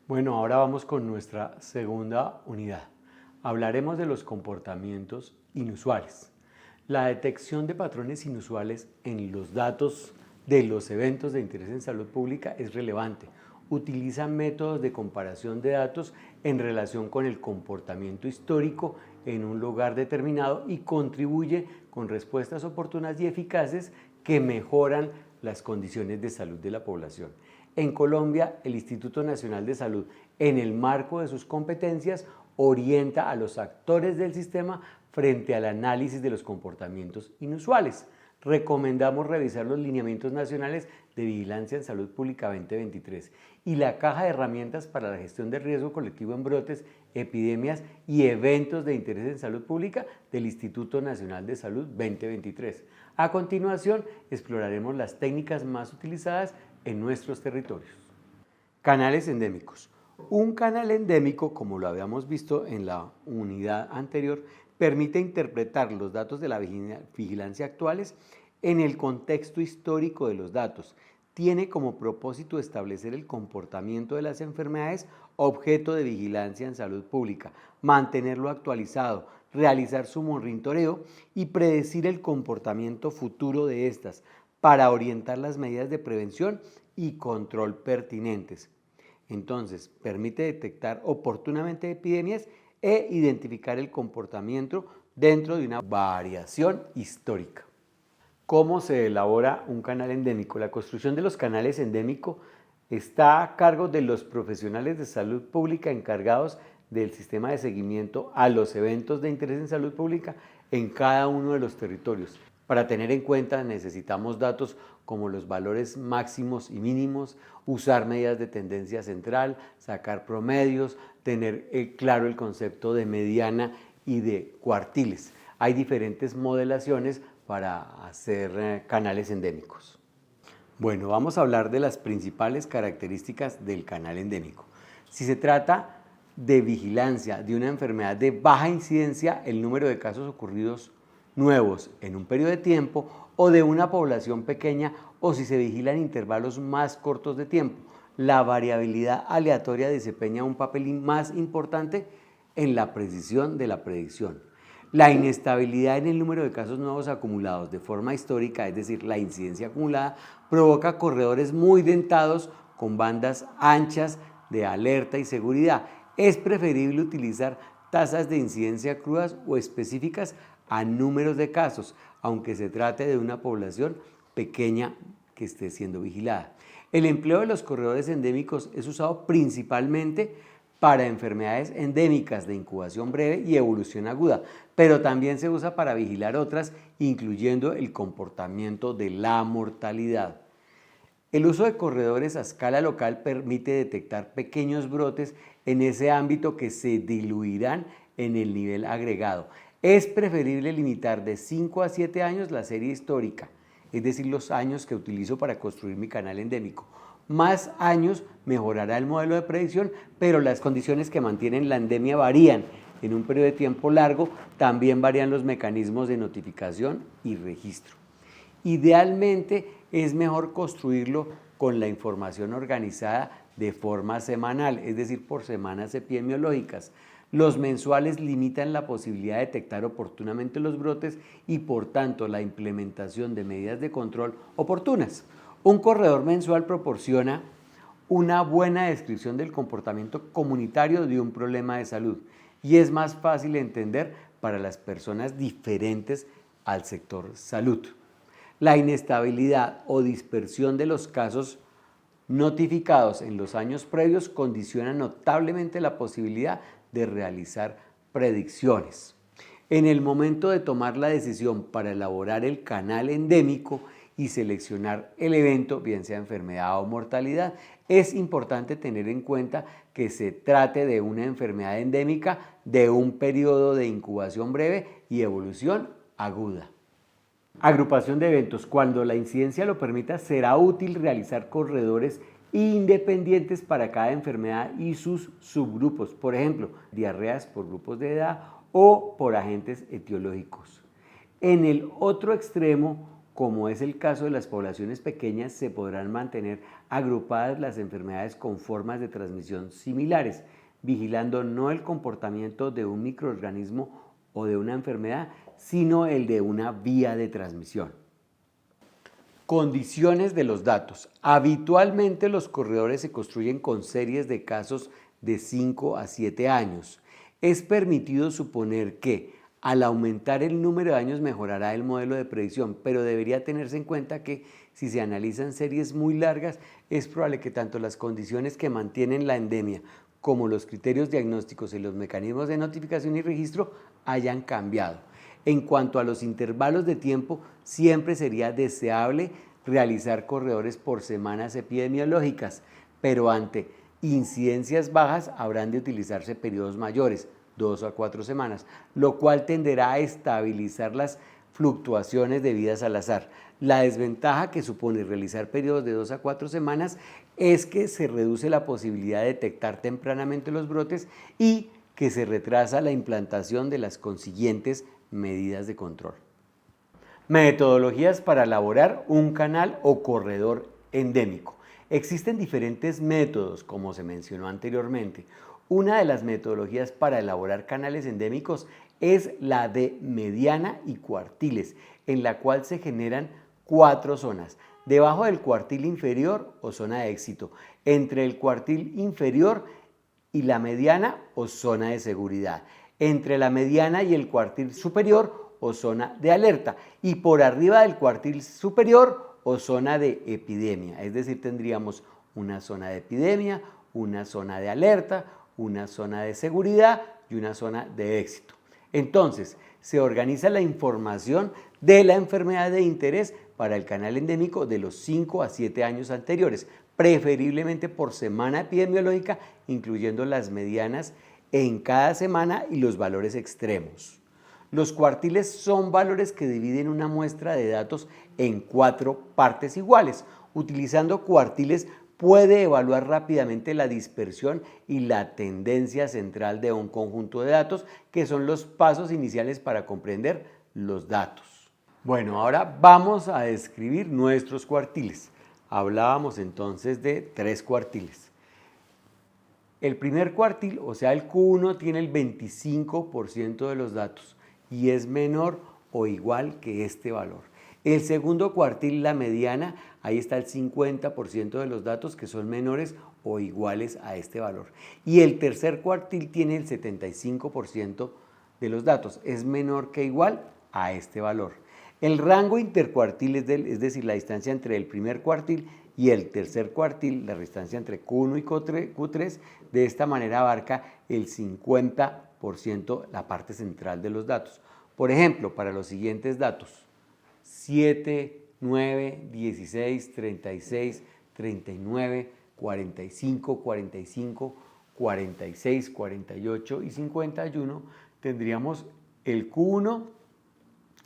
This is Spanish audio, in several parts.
Bueno, ahora vamos con nuestra segunda unidad. Hablaremos de los comportamientos inusuales. La detección de patrones inusuales en los datos de los eventos de interés en salud pública es relevante. Utiliza métodos de comparación de datos en relación con el comportamiento histórico en un lugar determinado y contribuye con respuestas oportunas y eficaces que mejoran las condiciones de salud de la población. En Colombia, el Instituto Nacional de Salud, en el marco de sus competencias, orienta a los actores del sistema frente al análisis de los comportamientos inusuales. Recomendamos revisar los lineamientos nacionales de vigilancia en salud pública 2023 y la caja de herramientas para la gestión del riesgo colectivo en brotes, epidemias y eventos de interés en salud pública del Instituto Nacional de Salud 2023. A continuación, exploraremos las técnicas más utilizadas en nuestros territorios. Canales endémicos. Un canal endémico, como lo habíamos visto en la unidad anterior, permite interpretar los datos de la vigilancia actuales en el contexto histórico de los datos. Tiene como propósito establecer el comportamiento de las enfermedades objeto de vigilancia en salud pública, mantenerlo actualizado, realizar su monitoreo y predecir el comportamiento futuro de estas para orientar las medidas de prevención y control pertinentes. Entonces, permite detectar oportunamente epidemias e identificar el comportamiento dentro de una variación histórica. ¿Cómo se elabora un canal endémico? La construcción de los canales endémicos está a cargo de los profesionales de salud pública encargados del sistema de seguimiento a los eventos de interés en salud pública en cada uno de los territorios. Para tener en cuenta necesitamos datos como los valores máximos y mínimos, usar medidas de tendencia central, sacar promedios, tener claro el concepto de mediana y de cuartiles. Hay diferentes modelaciones para hacer canales endémicos. Bueno, vamos a hablar de las principales características del canal endémico. Si se trata de vigilancia de una enfermedad de baja incidencia, el número de casos ocurridos nuevos en un periodo de tiempo o de una población pequeña o si se vigilan intervalos más cortos de tiempo. La variabilidad aleatoria desempeña un papel más importante en la precisión de la predicción. La inestabilidad en el número de casos nuevos acumulados de forma histórica, es decir, la incidencia acumulada, provoca corredores muy dentados con bandas anchas de alerta y seguridad. Es preferible utilizar tasas de incidencia crudas o específicas a números de casos, aunque se trate de una población pequeña que esté siendo vigilada. El empleo de los corredores endémicos es usado principalmente para enfermedades endémicas de incubación breve y evolución aguda, pero también se usa para vigilar otras, incluyendo el comportamiento de la mortalidad. El uso de corredores a escala local permite detectar pequeños brotes en ese ámbito que se diluirán en el nivel agregado. Es preferible limitar de 5 a 7 años la serie histórica, es decir, los años que utilizo para construir mi canal endémico. Más años mejorará el modelo de predicción, pero las condiciones que mantienen la endemia varían. En un periodo de tiempo largo también varían los mecanismos de notificación y registro. Idealmente es mejor construirlo con la información organizada de forma semanal, es decir, por semanas epidemiológicas. Los mensuales limitan la posibilidad de detectar oportunamente los brotes y, por tanto, la implementación de medidas de control oportunas. Un corredor mensual proporciona una buena descripción del comportamiento comunitario de un problema de salud y es más fácil de entender para las personas diferentes al sector salud. La inestabilidad o dispersión de los casos notificados en los años previos condiciona notablemente la posibilidad de realizar predicciones. En el momento de tomar la decisión para elaborar el canal endémico y seleccionar el evento, bien sea enfermedad o mortalidad, es importante tener en cuenta que se trate de una enfermedad endémica de un periodo de incubación breve y evolución aguda. Agrupación de eventos. Cuando la incidencia lo permita, será útil realizar corredores independientes para cada enfermedad y sus subgrupos, por ejemplo, diarreas por grupos de edad o por agentes etiológicos. En el otro extremo, como es el caso de las poblaciones pequeñas, se podrán mantener agrupadas las enfermedades con formas de transmisión similares, vigilando no el comportamiento de un microorganismo o de una enfermedad, sino el de una vía de transmisión. Condiciones de los datos. Habitualmente los corredores se construyen con series de casos de 5 a 7 años. Es permitido suponer que al aumentar el número de años mejorará el modelo de predicción, pero debería tenerse en cuenta que si se analizan series muy largas, es probable que tanto las condiciones que mantienen la endemia como los criterios diagnósticos y los mecanismos de notificación y registro hayan cambiado. En cuanto a los intervalos de tiempo, siempre sería deseable realizar corredores por semanas epidemiológicas, pero ante incidencias bajas habrán de utilizarse periodos mayores, 2 a 4 semanas, lo cual tenderá a estabilizar las fluctuaciones debidas al azar. La desventaja que supone realizar periodos de 2 a 4 semanas es que se reduce la posibilidad de detectar tempranamente los brotes y que se retrasa la implantación de las consiguientes medidas de control. Metodologías para elaborar un canal o corredor endémico. Existen diferentes métodos, como se mencionó anteriormente. Una de las metodologías para elaborar canales endémicos es la de mediana y cuartiles, en la cual se generan 4 zonas. Debajo del cuartil inferior o zona de éxito, entre el cuartil inferior y la mediana o zona de seguridad, entre la mediana y el cuartil superior o zona de alerta y por arriba del cuartil superior o zona de epidemia. Es decir, tendríamos una zona de epidemia, una zona de alerta, una zona de seguridad y una zona de éxito. Entonces, se organiza la información de la enfermedad de interés para el canal endémico de los 5 a 7 años anteriores, preferiblemente por semana epidemiológica, incluyendo las medianas en cada semana y los valores extremos. Los cuartiles son valores que dividen una muestra de datos en 4 partes iguales. Utilizando cuartiles puede evaluar rápidamente la dispersión y la tendencia central de un conjunto de datos, que son los pasos iniciales para comprender los datos. Bueno, ahora vamos a describir nuestros cuartiles. Hablábamos entonces de 3 cuartiles. El primer cuartil, o sea el Q1, tiene el 25% de los datos y es menor o igual que este valor. El segundo cuartil, la mediana, ahí está el 50% de los datos que son menores o iguales a este valor. Y el tercer cuartil tiene el 75% de los datos, es menor que igual a este valor. El rango intercuartil, es decir, la distancia entre el primer cuartil y el tercer cuartil, la distancia entre Q1 y Q3, de esta manera abarca el 50%, la parte central de los datos. Por ejemplo, para los siguientes datos, 7, 9, 16, 36, 39, 45, 45, 46, 48 y 51, tendríamos el Q1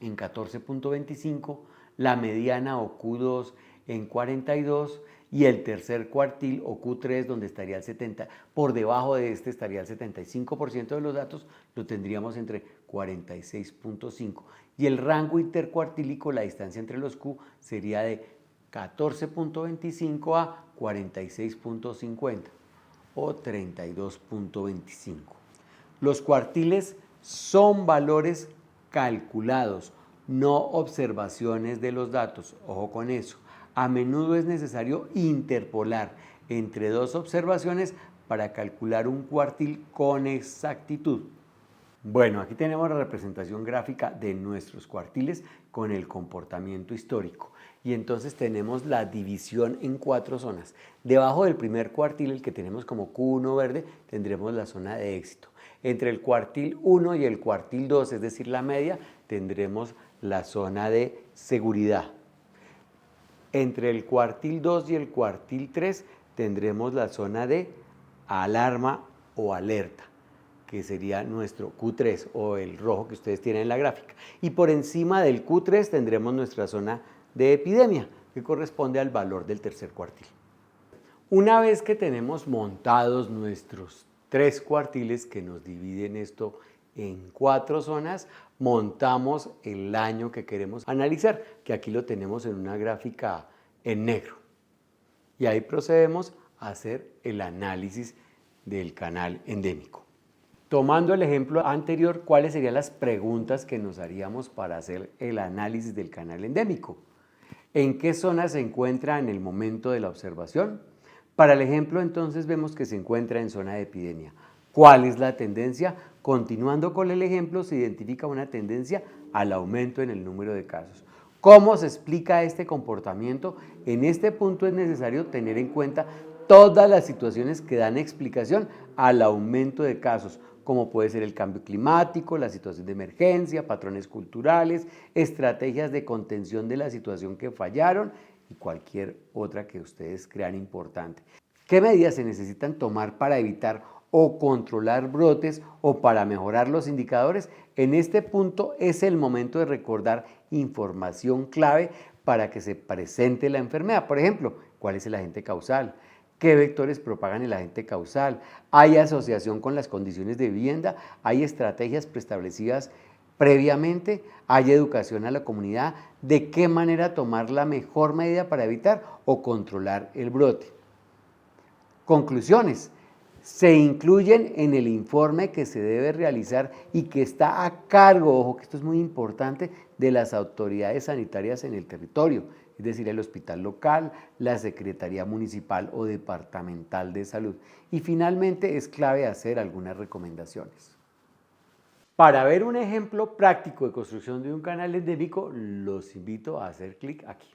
en 14.25, la mediana o Q2 en 42 y el tercer cuartil o Q3 donde estaría el 70, por debajo de este estaría el 75% de los datos, lo tendríamos entre 46.5 y el rango intercuartílico, la distancia entre los Q sería de 14.25 a 46.50 o 32.25. Los cuartiles son valores calculados, no observaciones de los datos. Ojo con eso. A menudo es necesario interpolar entre 2 observaciones para calcular un cuartil con exactitud. Bueno, aquí tenemos la representación gráfica de nuestros cuartiles con el comportamiento histórico. Y entonces tenemos la división en 4 zonas. Debajo del primer cuartil, el que tenemos como Q1 verde, tendremos la zona de éxito. Entre el cuartil 1 y el cuartil 2, es decir, la media, tendremos la zona de seguridad. Entre el cuartil 2 y el cuartil 3 tendremos la zona de alarma o alerta, que sería nuestro Q3 o el rojo que ustedes tienen en la gráfica. Y por encima del Q3 tendremos nuestra zona de epidemia, que corresponde al valor del tercer cuartil. Una vez que tenemos montados nuestros 3 cuartiles que nos dividen esto en 4 zonas, montamos el año que queremos analizar, que aquí lo tenemos en una gráfica en negro. Y ahí procedemos a hacer el análisis del canal endémico. Tomando el ejemplo anterior, ¿cuáles serían las preguntas que nos haríamos para hacer el análisis del canal endémico? ¿En qué zona se encuentra en el momento de la observación? Para el ejemplo, entonces, vemos que se encuentra en zona de epidemia. ¿Cuál es la tendencia? Continuando con el ejemplo, se identifica una tendencia al aumento en el número de casos. ¿Cómo se explica este comportamiento? En este punto es necesario tener en cuenta todas las situaciones que dan explicación al aumento de casos, como puede ser el cambio climático, la situación de emergencia, patrones culturales, estrategias de contención de la situación que fallaron y cualquier otra que ustedes crean importante. ¿Qué medidas se necesitan tomar para evitar o controlar brotes o para mejorar los indicadores? En este punto es el momento de recordar información clave para que se presente la enfermedad. Por ejemplo, ¿cuál es el agente causal? ¿Qué vectores propagan el agente causal? ¿Hay asociación con las condiciones de vivienda? ¿Hay estrategias preestablecidas previamente? ¿Hay educación a la comunidad? ¿De qué manera tomar la mejor medida para evitar o controlar el brote? Conclusiones. Se incluyen en el informe que se debe realizar y que está a cargo, ojo que esto es muy importante, de las autoridades sanitarias en el territorio, es decir, el hospital local, la Secretaría Municipal o Departamental de Salud. Y finalmente es clave hacer algunas recomendaciones. Para ver un ejemplo práctico de construcción de un canal endémico, los invito a hacer clic aquí.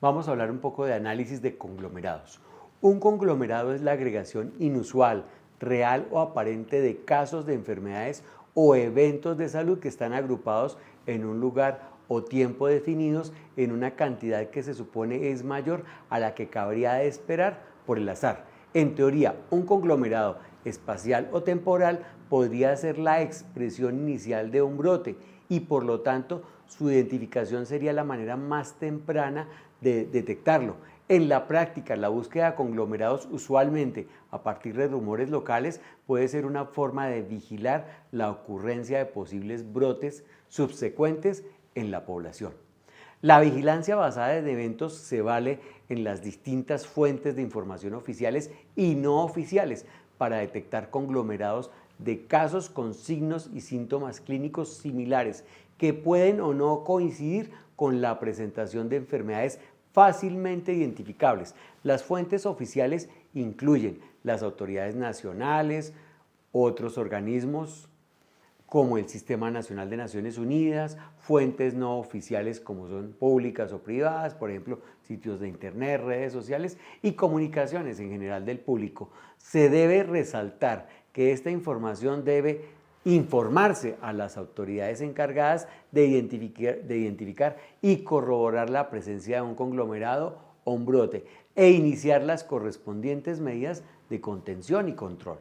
Vamos a hablar un poco de análisis de conglomerados. Un conglomerado es la agregación inusual, real o aparente de casos de enfermedades o eventos de salud que están agrupados en un lugar o tiempo definidos en una cantidad que se supone es mayor a la que cabría de esperar por el azar. En teoría, un conglomerado espacial o temporal podría ser la expresión inicial de un brote y por lo tanto su identificación sería la manera más temprana de detectarlo. En la práctica, la búsqueda de conglomerados usualmente a partir de rumores locales puede ser una forma de vigilar la ocurrencia de posibles brotes subsecuentes en la población. La vigilancia basada en eventos se vale en las distintas fuentes de información oficiales y no oficiales para detectar conglomerados de casos con signos y síntomas clínicos similares que pueden o no coincidir con la presentación de enfermedades fácilmente identificables. Las fuentes oficiales incluyen las autoridades nacionales, otros organismos como el Sistema Nacional de Naciones Unidas, fuentes no oficiales como son públicas o privadas, por ejemplo, sitios de internet, redes sociales y comunicaciones en general del público. Se debe resaltar que esta información debe informarse a las autoridades encargadas de identificar y corroborar la presencia de un conglomerado o un brote e iniciar las correspondientes medidas de contención y control.